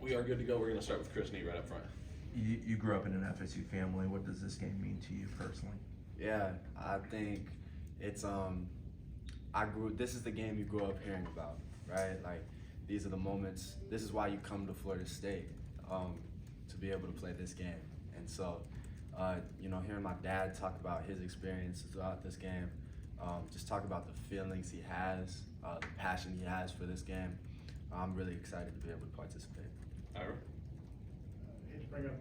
We are good to go. We're going to start with Chris Neat right up front. You grew up in an FSU family. What does this game mean to you personally? Yeah, I think it's this is the game you grew up hearing about, right? Like, these are the moments. This is why you come to Florida State, to be able to play this game. And so, hearing my dad talk about his experiences throughout this game, just talk about the feelings he has, the passion he has for this game, I'm really excited to be able to participate. Ira? Hate to bring up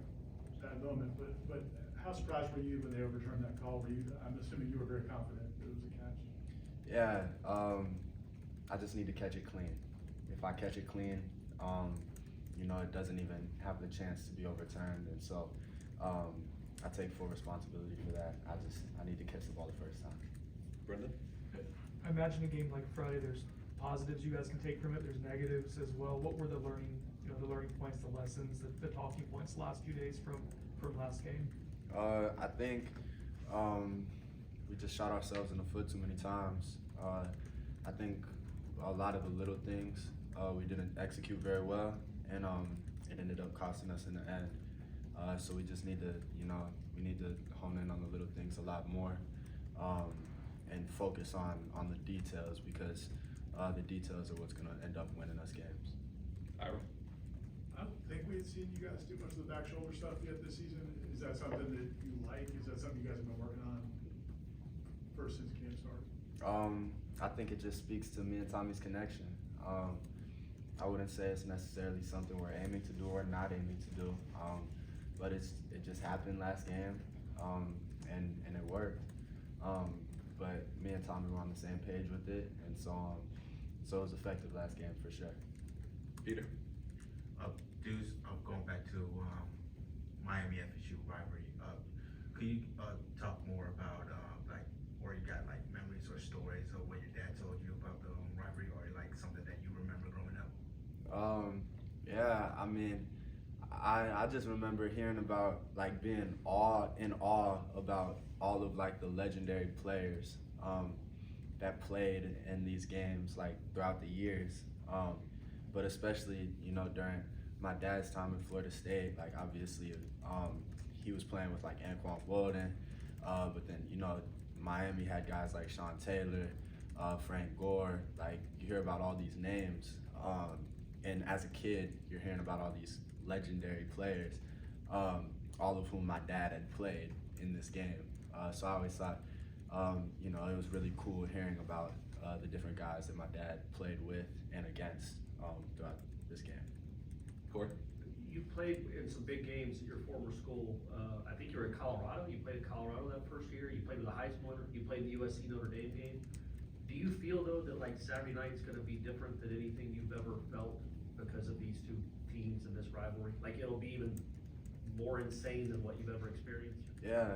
that moment, but how surprised were you when they overturned that call? I'm assuming you were very confident that it was a catch. Yeah, I just need to catch it clean. If I catch it clean, it doesn't even have the chance to be overturned, and so I take full responsibility for that. I need to catch the ball the first time. Brendan? I imagine a game like Friday, there's positives you guys can take from it, there's negatives as well. What were the learning points, the lessons, the talking points the last few days from last game? I think we just shot ourselves in the foot too many times. I think a lot of the little things we didn't execute very well, and it ended up costing us in the end. So we just need to, we need to hone in on the little things a lot more, and focus on the details, because the details are what's going to end up winning us games. Ira? I don't think we had seen you guys do much of the back shoulder stuff yet this season. Is that something that you like? Is that something you guys have been working on first since camp started? I think it just speaks to me and Tommy's connection. I wouldn't say it's necessarily something we're aiming to do or not aiming to do, but it just happened last game, and it worked. But me and Tommy were on the same page with it, and so it was effective last game for sure. Peter? Duce, going back to Miami FSU rivalry, could you talk more about or you got like memories or stories of what your dad told you about the rivalry, or like something that you remember growing up? Yeah, I mean, I just remember hearing about, like, being in awe about all of, like, the legendary players that played in these games, like, throughout the years. But especially, during my dad's time in Florida State, like, obviously, he was playing with, like, Anquan Walden, but then, Miami had guys like Sean Taylor, Frank Gore. Like, you hear about all these names, and as a kid, you're hearing about all these legendary players, all of whom my dad had played in this game. So I always thought, it was really cool hearing about the different guys that my dad played with and against throughout this game. Corey? You played in some big games at your former school. I think you were in Colorado. You played in Colorado that first year. You played with the Heisman winner. You played in the USC Notre Dame game. Do you feel, though, that like Saturday night is going to be different than anything you've ever felt because of these two teams and this rivalry? Like, it'll be even more insane than what you've ever experienced? Yeah,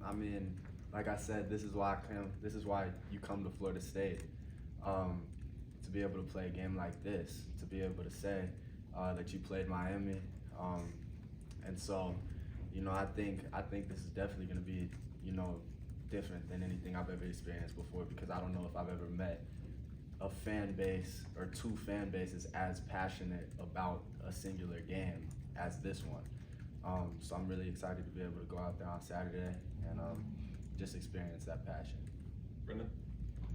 I mean, like I said, this is why you come to Florida State, to be able to play a game like this, to be able to say that you played Miami, and so, I think this is definitely going to be, different than anything I've ever experienced before, because I don't know if I've ever met a fan base or two fan bases as passionate about a singular game as this one. So I'm really excited to be able to go out there on Saturday and just experience that passion. Brendan?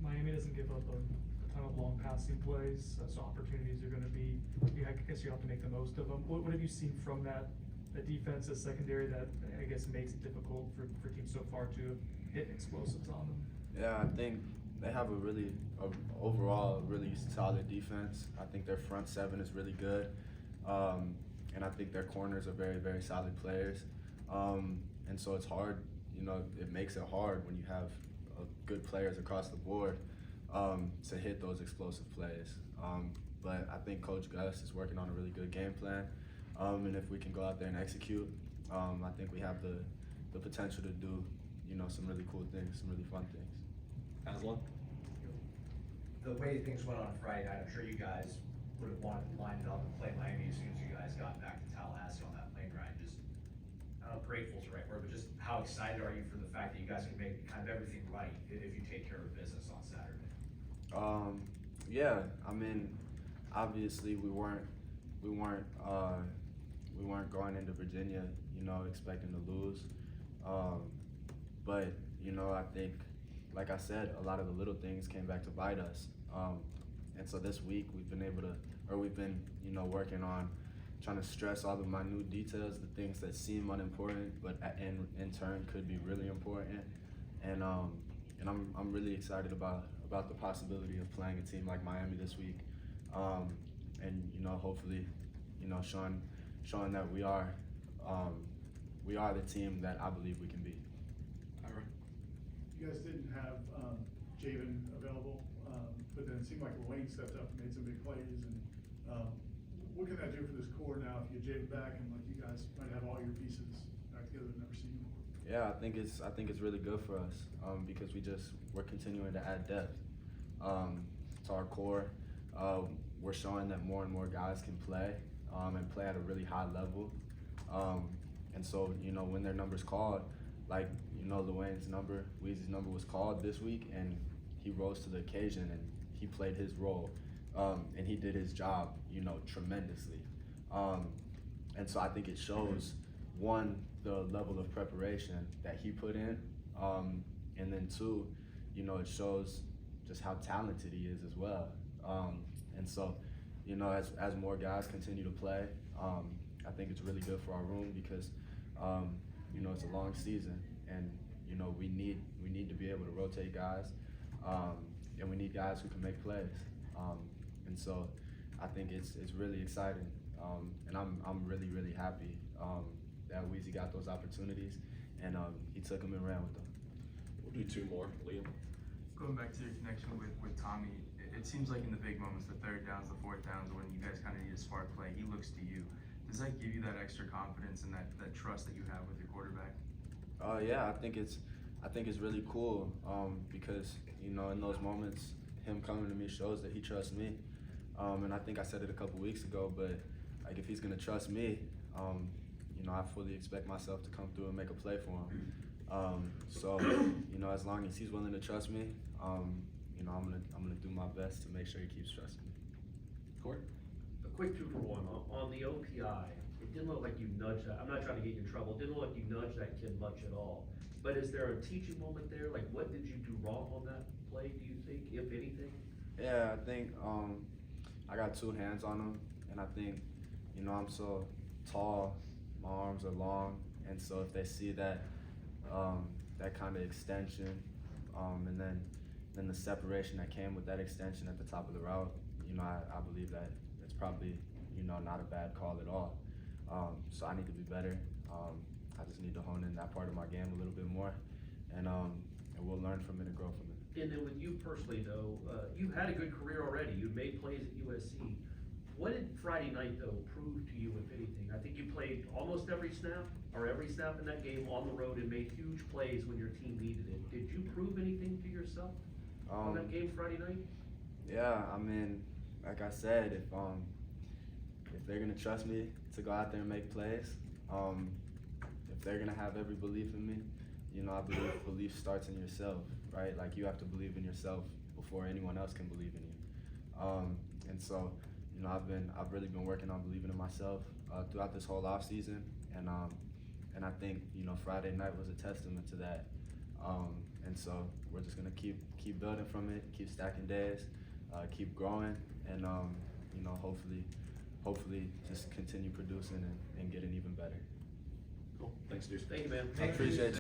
Miami doesn't give up a ton of long passing plays, so opportunities are going to be, I guess you have to make the most of them. What have you seen from that defense, the secondary, that I guess makes it difficult for teams so far to hit explosives on them? Yeah, I think they have overall really solid defense. I think their front seven is really good, and I think their corners are very, very solid players. And so it's hard, it makes it hard when you have good players across the board to hit those explosive plays. But I think Coach Gus is working on a really good game plan, and if we can go out there and execute, I think we have the potential to do, some really cool things, some really fun things. Aslan? The way things went on Friday night, I'm sure you guys would have wanted to line it up and play Miami as soon as you guys got back to Tallahassee on that plane ride. Just, I don't know if grateful is the right word, but just how excited are you for the fact that you guys can make kind of everything right if you take care of business on Saturday? Yeah, I mean, obviously we weren't we weren't going into Virginia, you know, expecting to lose. But you know, I think, like I said, a lot of the little things came back to bite us. And so this week we've been, you know, working on trying to stress all the minute details, the things that seem unimportant, but in turn could be really important. And I'm really excited about the possibility of playing a team like Miami this week. And you know, hopefully, you know, showing that we are the team that I believe we can be. Ira. You guys didn't have Javen available, but then it seemed like Wayne stepped up and made some big plays. And what can that do for this core now if you get Javen back and like you guys might have all your pieces back together and never seen them before? Yeah, I think it's really good for us because we're continuing to add depth to our core. We're showing that more and more guys can play and play at a really high level. And so, you know, when their number's called, like, you know, Weezy's number was called this week, and he rose to the occasion and he played his role, and he did his job, you know, tremendously. And so I think it shows, one, the level of preparation that he put in, and then two, you know, it shows just how talented he is as well. And so, you know, as more guys continue to play, I think it's really good for our room because, you know, it's a long season, and you know, we need to be able to rotate guys, and we need guys who can make plays. And so, I think it's really exciting, and I'm really happy that Weezy got those opportunities, and he took them and ran with them. We'll do two more. Liam. Going back to your connection with Tommy, it seems like in the big moments, the third downs, the fourth downs, when you guys kind of need a spark play, he looks to you. Does that give you that extra confidence and that trust that you have with your quarterback? Yeah, I think it's really cool because, you know, in those moments, him coming to me shows that he trusts me. And I think I said it a couple weeks ago, but like if he's gonna trust me, you know, I fully expect myself to come through and make a play for him. So, you know, as long as he's willing to trust me, you know, I'm gonna do my best to make sure he keeps trusting me. Court. A quick 2-for-1 on the OPI. It didn't look like you nudged that. I'm not trying to get you in trouble. It didn't look like you nudged that kid much at all. But is there a teaching moment there? Like, what did you do wrong on that play, do you think, if anything? Yeah, I think I got two hands on him, and I think, you know, I'm so tall, my arms are long, and so if they see that that kind of extension, and then the separation that came with that extension at the top of the route, you know, I believe that it's probably, you know, not a bad call at all. So I need to be better. I just need to hone in that part of my game a little bit more, and we'll learn from it and grow from it. And then with you personally, though, you've had a good career already. You've made plays at USC. What did Friday night, though, prove to you, if anything? I think you played almost every snap in that game on the road and made huge plays when your team needed it. Did you prove anything to yourself on that game Friday night? Yeah, I mean, like I said, if they're gonna trust me to go out there and make plays, if they're gonna have every belief in me, you know, I believe belief starts in yourself, right? Like you have to believe in yourself before anyone else can believe in you. And so, you know, I've really been working on believing in myself throughout this whole off season, and I think, you know, Friday night was a testament to that. And so we're just gonna keep building from it, keep stacking days, keep growing, and you know, hopefully just continue producing and getting even better. Cool. Thanks, Duce. Thank you, man. I appreciate you.